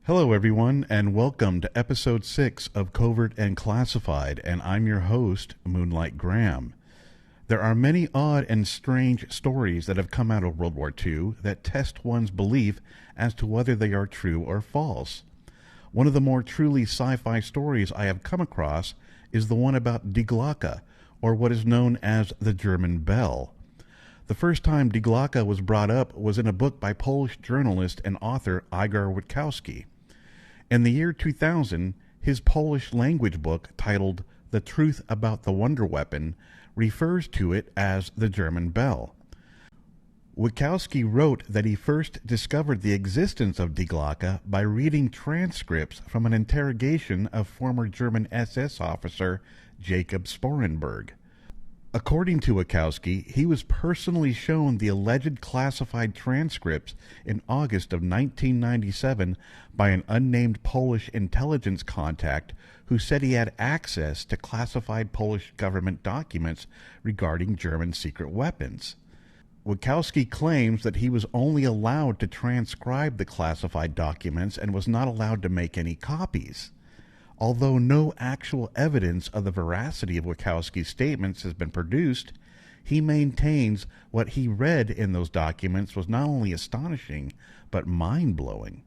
Hello, everyone, and welcome to Episode 6 of Covert and Classified, and I'm your host, Moonlight Graham. There are many odd and strange stories that have come out of World War II that test one's belief as to whether they are true or false. One of the more truly sci-fi stories I have come across is the one about Die Glocke, or what is known as the German bell. The first time Die Glocke was brought up was in a book by Polish journalist and author Igor Witkowski. In the year 2000, his Polish language book titled The Truth About the Wonder Weapon refers to it as the German bell. Witkowski wrote that he first discovered the existence of Die Glocke by reading transcripts from an interrogation of former German SS officer Jacob Sporenberg. According to Witkowski, he was personally shown the alleged classified transcripts in August of 1997 by an unnamed Polish intelligence contact who said he had access to classified Polish government documents regarding German secret weapons. Witkowski claims that he was only allowed to transcribe the classified documents and was not allowed to make any copies. Although no actual evidence of the veracity of Witkowski's statements has been produced, he maintains what he read in those documents was not only astonishing, but mind-blowing.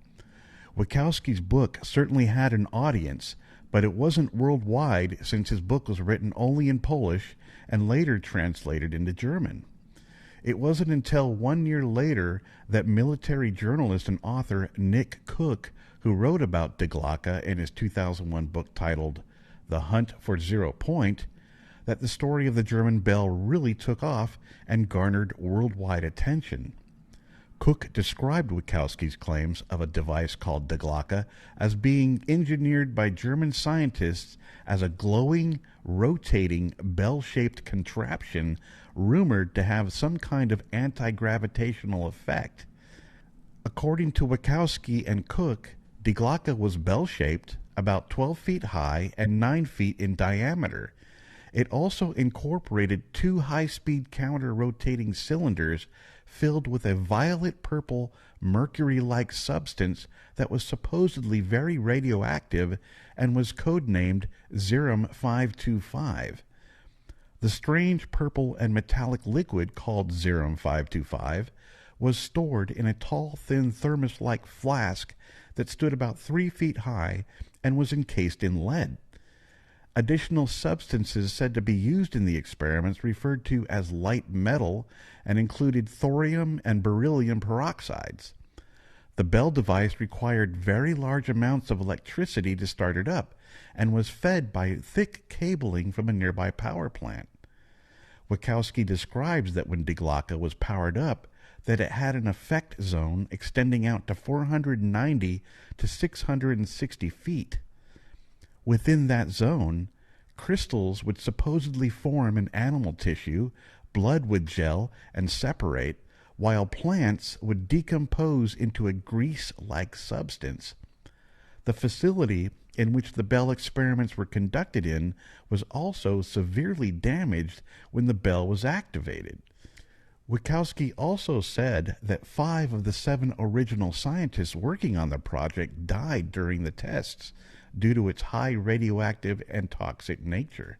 Witkowski's book certainly had an audience, but it wasn't worldwide since his book was written only in Polish and later translated into German. It wasn't until 1 year later that military journalist and author Nick Cook, who wrote about Die Glocke in his 2001 book titled The Hunt for Zero Point, that the story of the German bell really took off and garnered worldwide attention. Cook described Witkowski's claims of a device called Die Glocke as being engineered by German scientists as a glowing, rotating, bell-shaped contraption rumored to have some kind of anti-gravitational effect. According to Witkowski and Cook, Die Glocke was bell-shaped, about 12 feet high and 9 feet in diameter. It also incorporated two high-speed counter-rotating cylinders filled with a violet-purple, mercury-like substance that was supposedly very radioactive and was codenamed Zerum 525. The strange purple and metallic liquid called Zerum 525 was stored in a tall, thin thermos-like flask that stood about 3 feet high and was encased in lead. Additional substances said to be used in the experiments referred to as light metal and included thorium and beryllium peroxides. The bell device required very large amounts of electricity to start it up and was fed by thick cabling from a nearby power plant. Witkowski describes that when Die Glocke was powered up, that it had an effect zone extending out to 490 to 660 feet. Within that zone, crystals would supposedly form in animal tissue, blood would gel and separate, while plants would decompose into a grease-like substance. The facility in which the bell experiments were conducted in was also severely damaged when the bell was activated. Witkowski also said that 5 of the 7 original scientists working on the project died during the tests due to its high radioactive and toxic nature.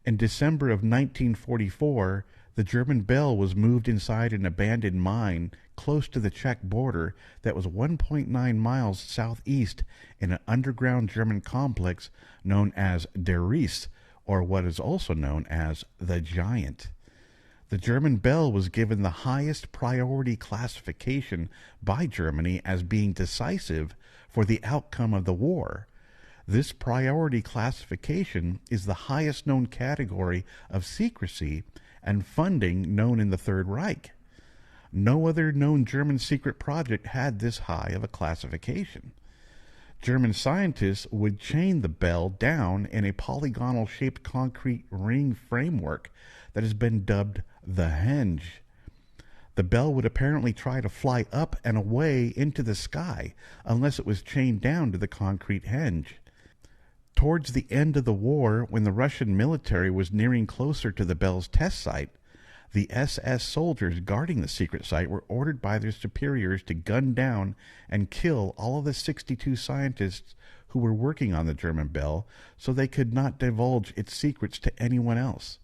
In December of 1944, the German bell was moved inside an abandoned mine close to the Czech border that was 1.9 miles southeast in an underground German complex known as Der Ries, or what is also known as the Giant. The German bell was given the highest priority classification by Germany as being decisive for the outcome of the war. This priority classification is the highest known category of secrecy and funding known in the Third Reich. No other known German secret project had this high of a classification. German scientists would chain the bell down in a polygonal-shaped concrete ring framework that has been dubbed the Henge. The bell would apparently try to fly up and away into the sky unless it was chained down to the concrete henge. Towards the end of the war, when the Russian military was nearing closer to the bell's test site, The SS soldiers guarding the secret site were ordered by their superiors to gun down and kill all of the 62 scientists who were working on the German bell so they could not divulge its secrets to anyone else.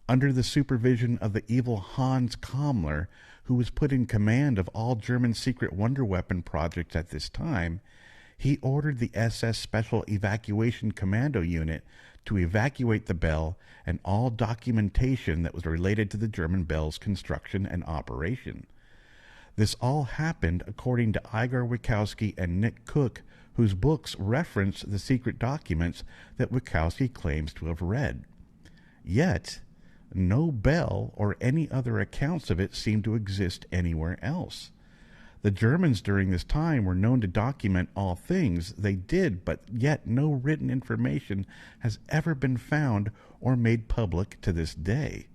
Under the supervision of the evil Hans Kammler, who was put in command of all German secret wonder weapon projects at this time, he ordered the SS Special Evacuation Commando Unit to evacuate the bell and all documentation that was related to the German bell's construction and operation. This all happened according to Igor Wachowski and Nick Cook, whose books reference the secret documents that Wachowski claims to have read. Yet, no bell or any other accounts of it seem to exist anywhere else. The Germans during this time were known to document all things they did, but yet no written information has ever been found or made public to this day.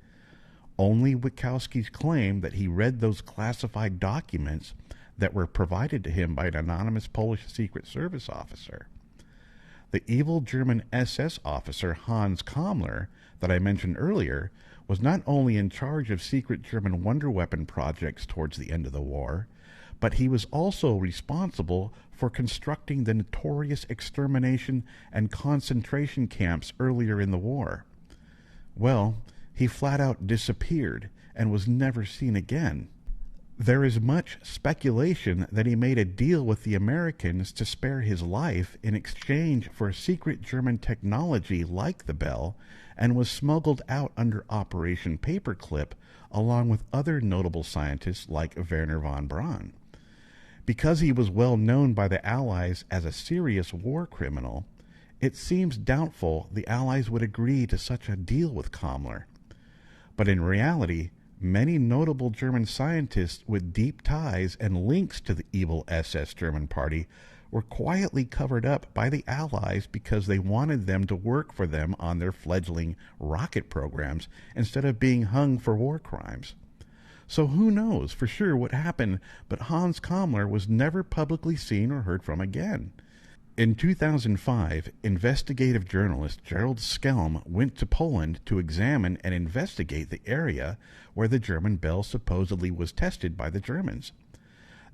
Only Wachowski's claim that he read those classified documents that were provided to him by an anonymous Polish Secret Service officer. The evil German SS officer Hans Kammler that I mentioned earlier was not only in charge of secret German wonder weapon projects towards the end of the war, but he was also responsible for constructing the notorious extermination and concentration camps earlier in the war. Well, he flat out disappeared and was never seen again. There is much speculation that he made a deal with the Americans to spare his life in exchange for secret German technology like the bell, and was smuggled out under Operation Paperclip along with other notable scientists like Werner von Braun. Because he was well known by the Allies as a serious war criminal, it seems doubtful the Allies would agree to such a deal with Kammler. But in reality, many notable German scientists with deep ties and links to the evil SS German Party were quietly covered up by the Allies because they wanted them to work for them on their fledgling rocket programs instead of being hung for war crimes. So who knows for sure what happened, but Hans Kammler was never publicly seen or heard from again. In 2005, investigative journalist Gerald Skelm went to Poland to examine and investigate the area where the German bell supposedly was tested by the Germans.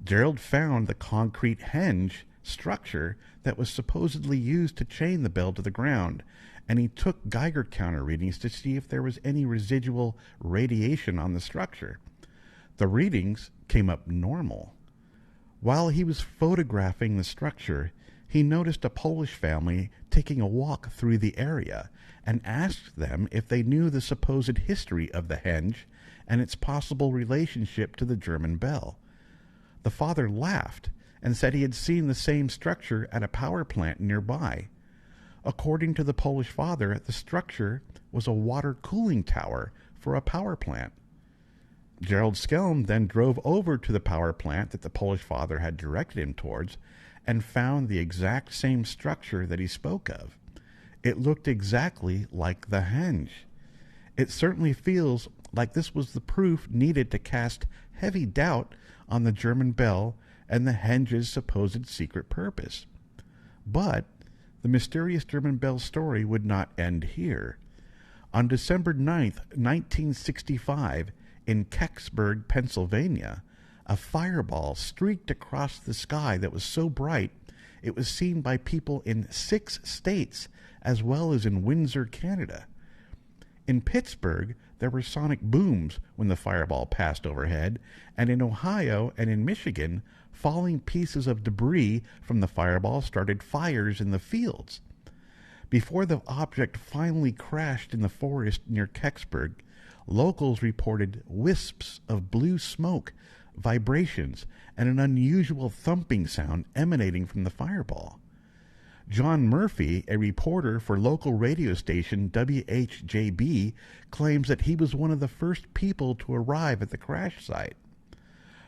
Gerald found the concrete henge structure that was supposedly used to chain the bell to the ground, and he took Geiger counter readings to see if there was any residual radiation on the structure. The readings came up normal. While he was photographing the structure, he noticed a Polish family taking a walk through the area and asked them if they knew the supposed history of the henge and its possible relationship to the German bell. The father laughed and said he had seen the same structure at a power plant nearby. According to the Polish father, the structure was a water cooling tower for a power plant. Gerald Skelm then drove over to the power plant that the Polish father had directed him towards and found the exact same structure that he spoke of. It looked exactly like the henge. It certainly feels like this was the proof needed to cast heavy doubt on the German bell and the henge's supposed secret purpose. But the mysterious German bell story would not end here. On December 9th, 1965, in Kecksburg, Pennsylvania, a fireball streaked across the sky that was so bright it was seen by people in 6 states as well as in Windsor, Canada. In Pittsburgh, there were sonic booms when the fireball passed overhead, and in Ohio and in Michigan, falling pieces of debris from the fireball started fires in the fields. Before the object finally crashed in the forest near Kecksburg, locals reported wisps of blue smoke, vibrations, and an unusual thumping sound emanating from the fireball. John Murphy, a reporter for local radio station WHJB, claims that he was one of the first people to arrive at the crash site.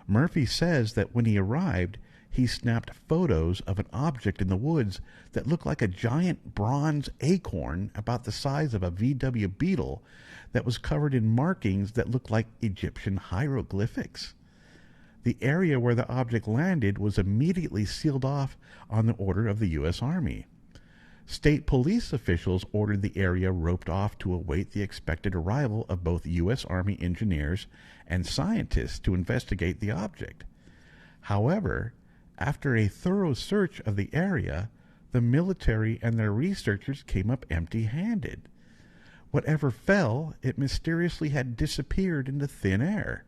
Murphy says that when he arrived, he snapped photos of an object in the woods that looked like a giant bronze acorn about the size of a VW Beetle that was covered in markings that looked like Egyptian hieroglyphics. The area where the object landed was immediately sealed off on the order of the U.S. Army. State police officials ordered the area roped off to await the expected arrival of both U.S. Army engineers and scientists to investigate the object. However, after a thorough search of the area, the military and their researchers came up empty-handed. Whatever fell, it mysteriously had disappeared into thin air.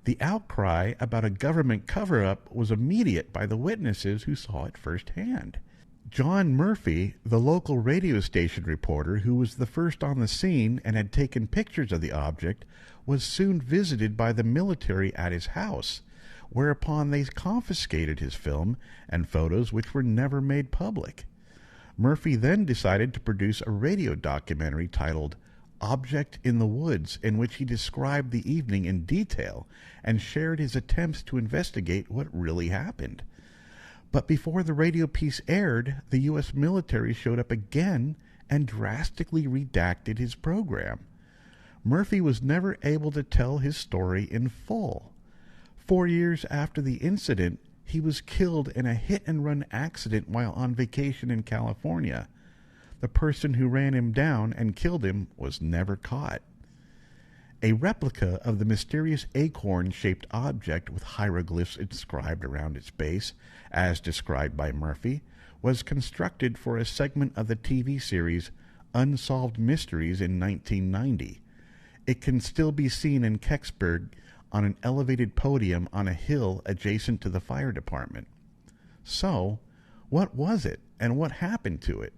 The outcry about a government cover-up was immediate by the witnesses who saw it firsthand. John Murphy, the local radio station reporter who was the first on the scene and had taken pictures of the object, was soon visited by the military at his house, whereupon they confiscated his film and photos, which were never made public. Murphy then decided to produce a radio documentary titled Object in the Woods, in which he described the evening in detail and shared his attempts to investigate what really happened. But before the radio piece aired, the U.S. military showed up again and drastically redacted his program. Murphy was never able to tell his story in full. 4 years after the incident, he was killed in a hit-and-run accident while on vacation in California. The person who ran him down and killed him was never caught. A replica of the mysterious acorn-shaped object with hieroglyphs inscribed around its base, as described by Murphy, was constructed for a segment of the TV series Unsolved Mysteries in 1990. It can still be seen in Kecksburg on an elevated podium on a hill adjacent to the fire department. So, what was it, and what happened to it?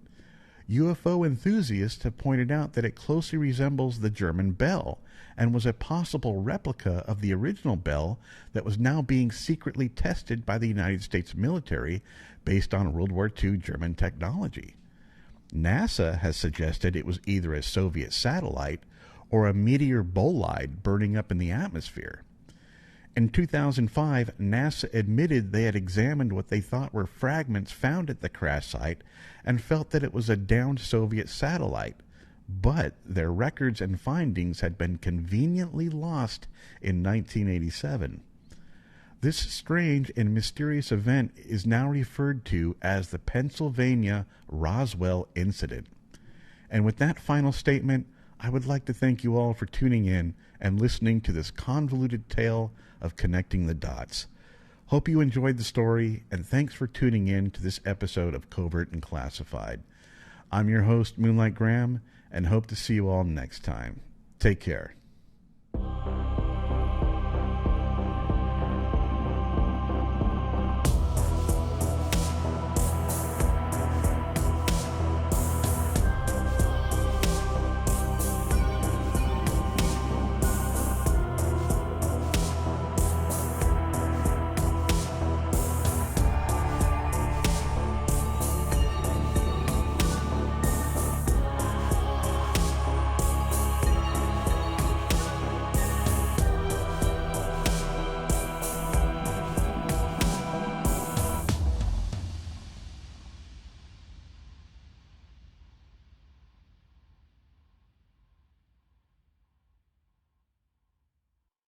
UFO enthusiasts have pointed out that it closely resembles the German bell and was a possible replica of the original bell that was now being secretly tested by the United States military based on World War II German technology. NASA has suggested it was either a Soviet satellite or a meteor bolide burning up in the atmosphere. In 2005, NASA admitted they had examined what they thought were fragments found at the crash site and felt that it was a downed Soviet satellite, but their records and findings had been conveniently lost in 1987. This strange and mysterious event is now referred to as the Pennsylvania Roswell Incident. And with that final statement, I would like to thank you all for tuning in and listening to this convoluted tale of connecting the dots. Hope you enjoyed the story, and thanks for tuning in to this episode of Covert and Classified. I'm your host, Moonlight Graham, and hope to see you all next time. Take care.